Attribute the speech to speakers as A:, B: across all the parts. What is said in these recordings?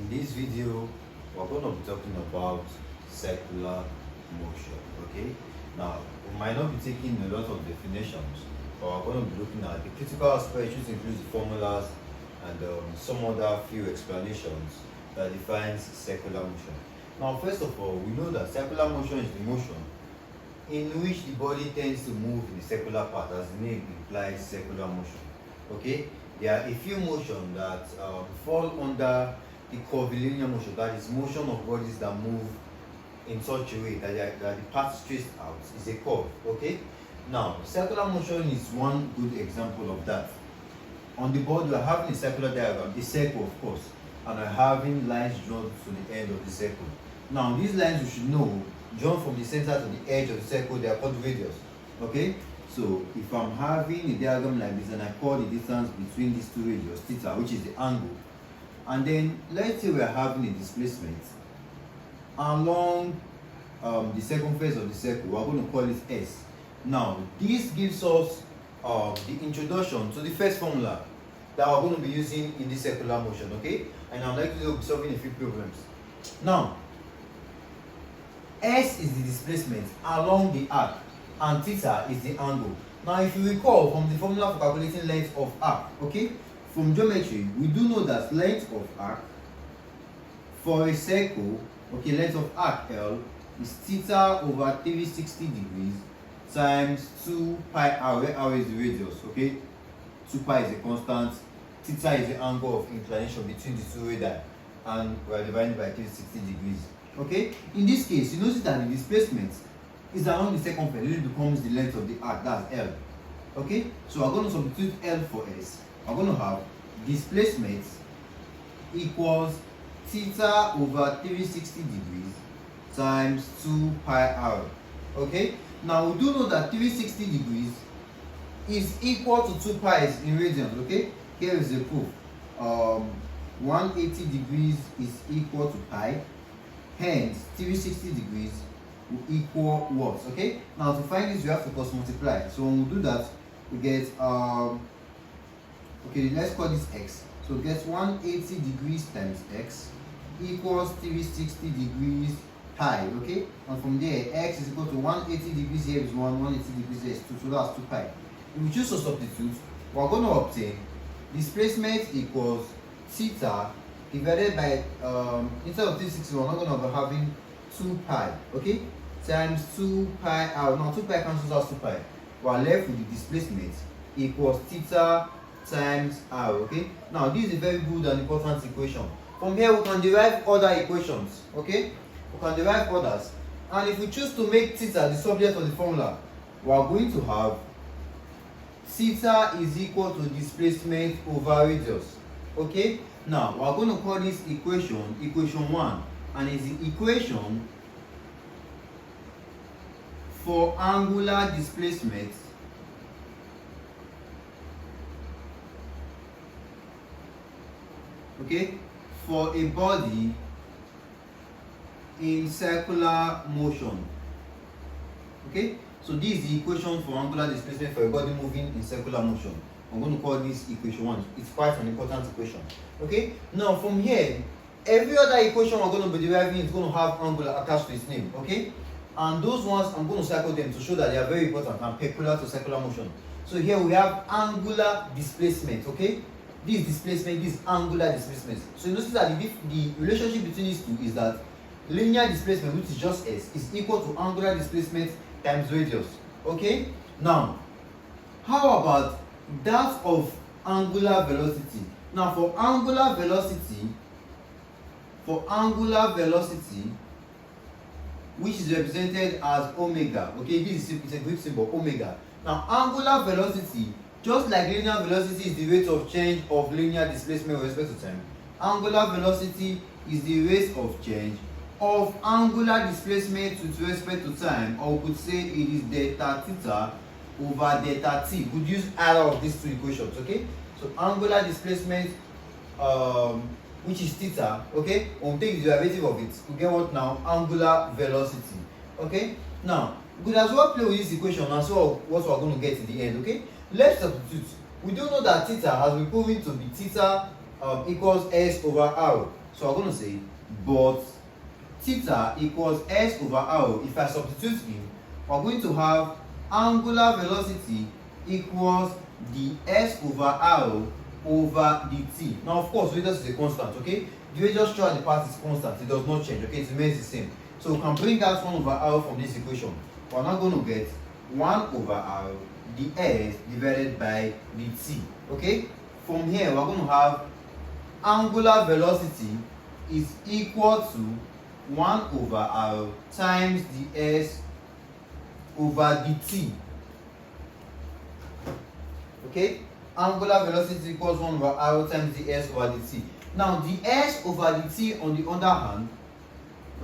A: In this video, we're going to be talking about circular motion. Okay, now we might not be taking a lot of definitions, but we're going to be looking at the critical aspects, which includes the formulas and some other few explanations that defines circular motion. Now, first of all, we know that circular motion is the motion in which the body tends to move in the circular path, as the name implies, circular motion. Okay, there are a few motions that fall under the curvilinear motion, that is motion of bodies that move in such a way that the path straight out is a curve. Okay, now circular motion is one good example of that. On the board, we are having a circular diagram, a circle of course, and we're having lines drawn to the end of the circle. Now these lines, you should know, drawn from the center to the edge of the circle, they are called radius. Okay, so if I'm having a diagram like this and I call the distance between these two radius, theta, which is the angle, and then let's say we are having a displacement along the circumference of the circle, we're going to call it S. Now this gives us the introduction to the first formula that we're going to be using in this circular motion. Okay, and I'm likely to be solving a few problems. Now S is the displacement along the arc and theta is the angle. Now if you recall from the formula for calculating length of arc, okay, from geometry we do know that length of arc for a circle, okay, length of arc L is theta over 360 degrees times 2 pi r, where r is the radius. Okay, 2 pi is a constant, theta is the angle of inclination between the two radii, and we are dividing by 360 degrees. Okay, in this case you notice that the displacement is along the circumference, which becomes the length of the arc, that's L. Okay, so we're going to substitute L for S. We're going to have displacement equals theta over 360 degrees times 2 pi r. Okay, now we do know that 360 degrees is equal to 2 pi in radians. Okay, here is the proof. 180 degrees is equal to pi, hence 360 degrees will equal what? Okay, now to find this we have to cross multiply. So when we do that, we get okay, let's call this x. So we get 180 degrees times x equals 360 degrees pi. Okay, and from there x is equal to 180 degrees here is 1, 180 degrees here is 2, so that's 2 pi. If we choose to substitute, we're going to obtain displacement equals theta divided by instead of 360 we're not going to be having 2 pi, okay, times 2 pi r. Now 2 pi cancels out 2 pi, we are left with the displacement equals theta times r. Okay, now this is a very good and important equation. From here we can derive other equations. Okay, we can derive others, and if we choose to make theta the subject of the formula, we are going to have theta is equal to displacement over radius. Okay, now we are going to call this equation 1, and it's the equation for angular displacement okay, for a body in circular motion. Okay, so this is the equation for angular displacement for a body moving in circular motion. I'm going to call this equation 1. It's quite an important equation. Okay, now from here every other equation we're going to be deriving is going to have angular attached to its name. Okay, and those ones I'm going to circle them to show that they are very important and peculiar to circular motion. So here we have angular displacement. Okay, this displacement, this angular displacement. So you notice that the relationship between these two is that linear displacement, which is just s, is equal to angular displacement times radius. Okay, now how about that of angular velocity? Now for angular velocity, which is represented as omega. Okay, this is a Greek symbol, omega. Now angular velocity, just like linear velocity is the rate of change of linear displacement with respect to time, angular velocity is the rate of change of angular displacement with respect to time, or we could say it is delta theta over delta t. We could use either of these two equations. Okay, so angular displacement which is theta, okay, when we take the derivative of it, we get what now? Angular velocity. Okay, now we could as well play with this equation and see what we're going to get in the end. Okay, let's substitute. We do know that theta has been proven to be theta equals s over r. So we're going to say, but theta equals s over r. If I substitute in, we're going to have angular velocity equals the s over r over the t. Now, of course, radius is a constant, okay? The radius throughout the path is constant, it does not change, okay? It remains the same. So we can bring out 1 over r from this equation. We're now going to get 1 over r the s divided by the t, okay? From here, we're going to have angular velocity is equal to 1 over r times the s over the t. Okay? Angular velocity equals 1 over r times the s over the t. Now, the s over the t, on the other hand,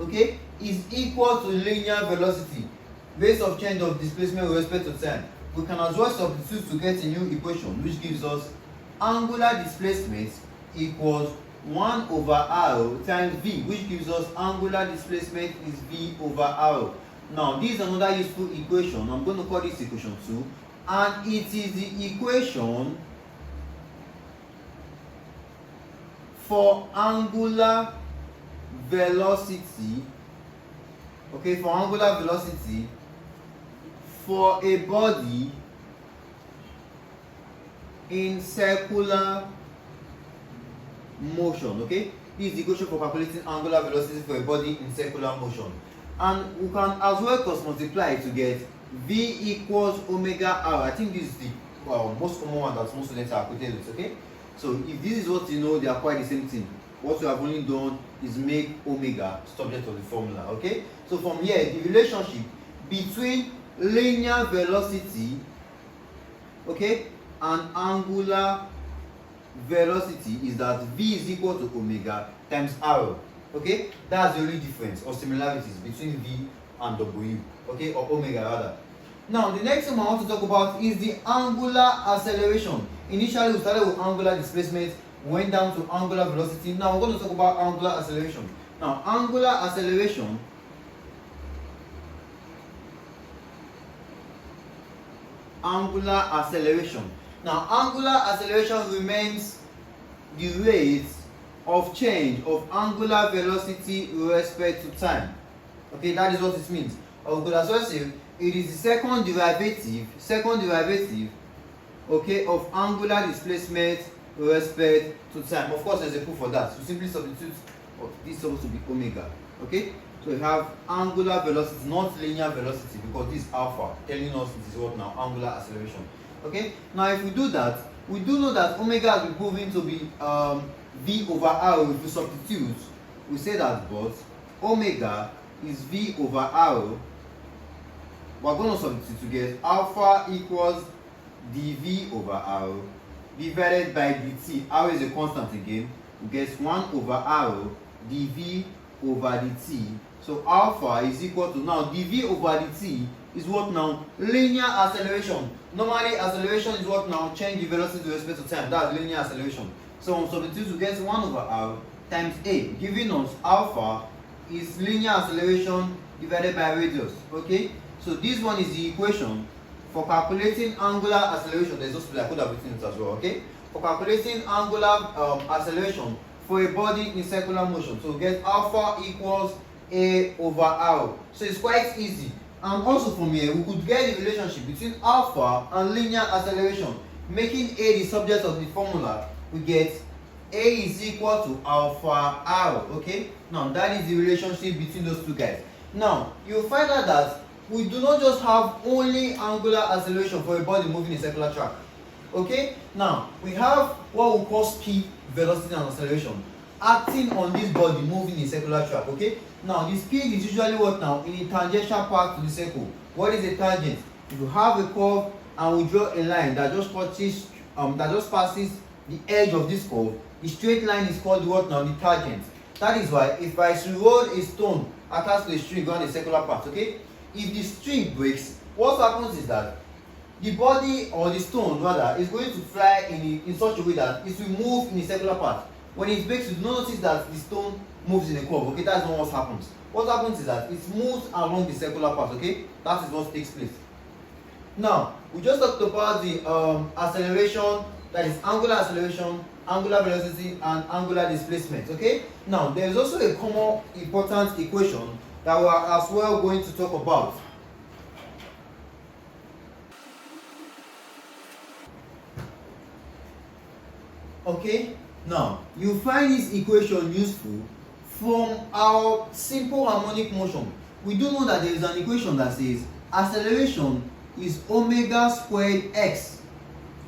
A: okay, is equal to linear velocity, rate of change of displacement with respect to time. We can as well substitute to get a new equation, which gives us angular displacement equals 1 over r times v, which gives us angular displacement is v over r. Now, this is another useful equation. I'm going to call this equation 2, and it is the equation for angular velocity, okay, for angular velocity for a body in circular motion, okay? This is the equation for calculating angular velocity for a body in circular motion. And we can as well cross multiply to get v equals omega r. I think this is the most common one that most students are acquainted with, okay? So if this is what you know, they are quite the same thing. What you have only done is make omega subject of the formula, okay? So from here, the relationship between linear velocity, okay, and angular velocity is that v is equal to omega times r, okay? That's the only difference or similarities between v and w, okay, or omega rather. Now, the next thing I want to talk about is the angular acceleration. Initially, we started with angular displacement, went down to angular velocity. Now, we're going to talk about angular acceleration. Now, angular acceleration Now, angular acceleration remains the rate of change of angular velocity with respect to time. Okay, that is what it means. Or we could as well say it is the second derivative, okay, of angular displacement with respect to time. Of course, there's a proof for that. So simply substitute, this is supposed to be omega, okay? So we have angular velocity, not linear velocity, because this is alpha, telling us this is what now, angular acceleration. Okay, now if we do that, we do know that omega has been proven to be v over r. If we substitute, we say that but omega is v over r. We're going to substitute to get alpha equals dv over r divided by dt. R is a constant again. We get 1 over r dv over dt. So alpha is equal to, now dv over dt is what now? Linear acceleration. Normally acceleration is what now? Change the velocity with respect to time. That's linear acceleration. So on substitute to get 1 over r times a, giving us alpha is linear acceleration divided by radius. Okay, so this one is the equation for calculating angular acceleration. There's also I could have written it as well. Okay, for calculating angular acceleration for a body in circular motion. So get alpha equals a over r. So it's quite easy. And also from here, we could get the relationship between alpha and linear acceleration, making a the subject of the formula. We get a is equal to alpha r. Okay, now that is the relationship between those two guys. Now you'll find out that we do not just have only angular acceleration for a body moving in a circular track. Okay, now we have what we call speed, velocity, and acceleration acting on this body moving in a circular track. Okay, now the speed is usually what now? In a tangential path to the circle. What is a tangent? If you have a curve and we draw a line that just passes the edge of this curve, the straight line is called what now? The tangent. That is why if I roll a stone attached to a string on a circular path, okay, if the string breaks, what happens is that the body or the stone rather is going to fly in such a way that it will move in a circular path. When it breaks, you do not notice that the stone moves in a curve. Okay, that's not what happens. What happens is that it moves along the circular path. Okay, that is what takes place. Now we just talked about the acceleration, that is angular acceleration angular velocity and angular displacement. Okay, now there is also a common important equation that we are as well going to talk about. Okay, now you find this equation useful from our simple harmonic motion. We do know that there is an equation that says acceleration is omega squared x.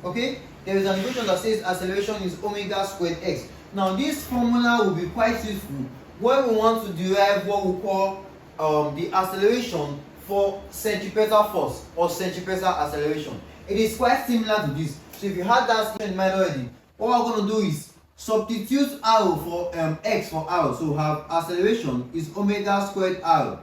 A: Okay, there is an equation that says acceleration is omega squared x. Now this formula will be quite useful when we want to derive what we call the acceleration for centripetal force or centripetal acceleration. It is quite similar to this. So if you had that in mind already, what we're going to do is substitute r for x for r. So we have acceleration is omega squared r.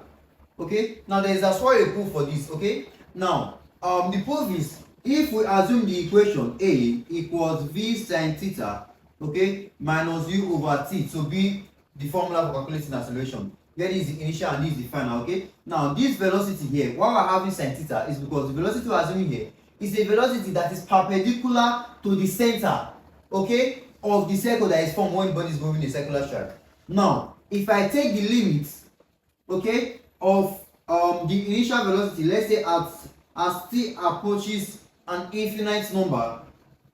A: Okay, now there is as well a proof for this. Okay, now the proof is if we assume the equation a equals v sin theta, okay, minus u over t to be the formula for calculating acceleration. Here is the initial and this is the final. Okay, now this velocity here, why we're having sin theta is because the velocity we're assuming here is a velocity that is perpendicular to the center, okay, of the circle that is formed when the body is moving in a circular stripe. Now if I take the limits, okay, of the initial velocity, let's say as t approaches an infinite number,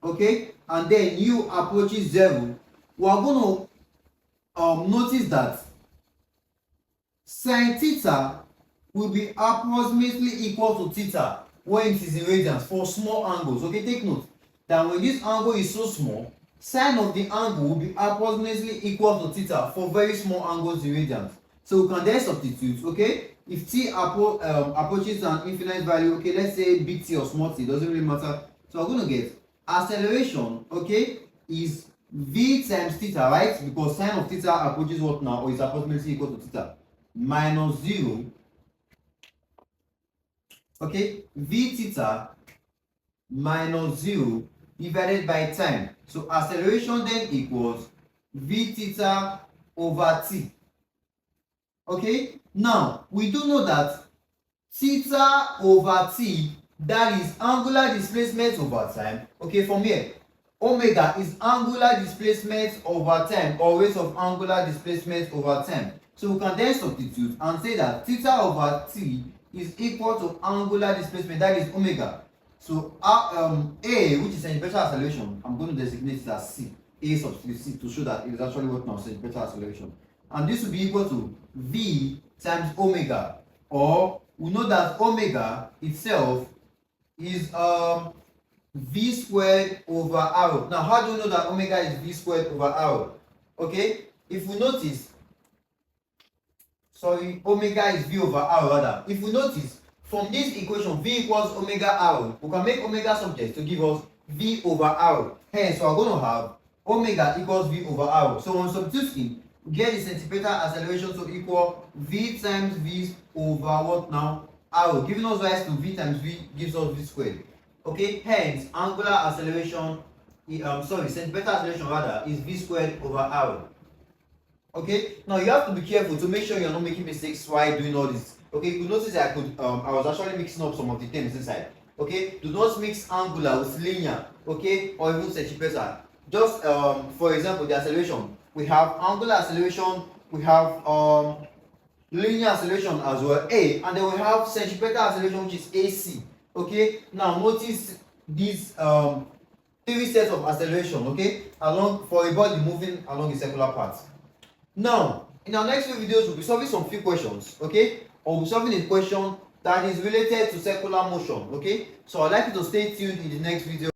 A: okay, and then u approaches 0, we are going to notice that sin theta will be approximately equal to theta when it is in radians for small angles. Okay, take note that when this angle is so small, sine of the angle will be approximately equal to theta for very small angles in radians. So we can then substitute, okay, if t approaches an infinite value, okay, let's say big T or small t, doesn't really matter. So we're going to get acceleration, okay, is v times theta, right? Because sine of theta approaches what now, or is approximately equal to theta, minus 0, okay, v theta minus 0 divided by time. So acceleration then equals v theta over t. Okay, now we do know that theta over t, that is angular displacement over time. Okay, from here omega is angular displacement over time, or rate of angular displacement over time. So we can then substitute and say that theta over t is equal to angular displacement, that is omega. So a, which is centripetal acceleration, I'm going to designate it as c, a substitute c, to show that it is actually what now centripetal acceleration, and this will be equal to v times omega, or we know that omega itself is v squared over r. Now how do we know that omega is v squared over r? Okay, if we notice, omega is v over r rather. If we notice from this equation, v equals omega r, we can make omega subject to give us v over r. Hence we are going to have omega equals v over r. So when substituting, we get the centripetal acceleration to equal v times v over what now, r, giving us rise to v times v gives us v squared. Okay, hence angular acceleration, centripetal acceleration rather, is v squared over r. Okay, now you have to be careful to make sure you're not making mistakes while doing all this. Okay, you notice that I was actually mixing up some of the terms inside. Okay, do not mix angular with linear, okay, or even centripetal. Just for example, the acceleration, we have angular acceleration, we have linear acceleration as well, a, and then we have centripetal acceleration, which is ac. Okay, now notice these three sets of acceleration, okay, along for a body moving along a circular path. Now in our next few videos, we'll be solving some few questions, okay, or we'll be solving a question that is related to circular motion. Okay, so I'd like you to stay tuned in the next video.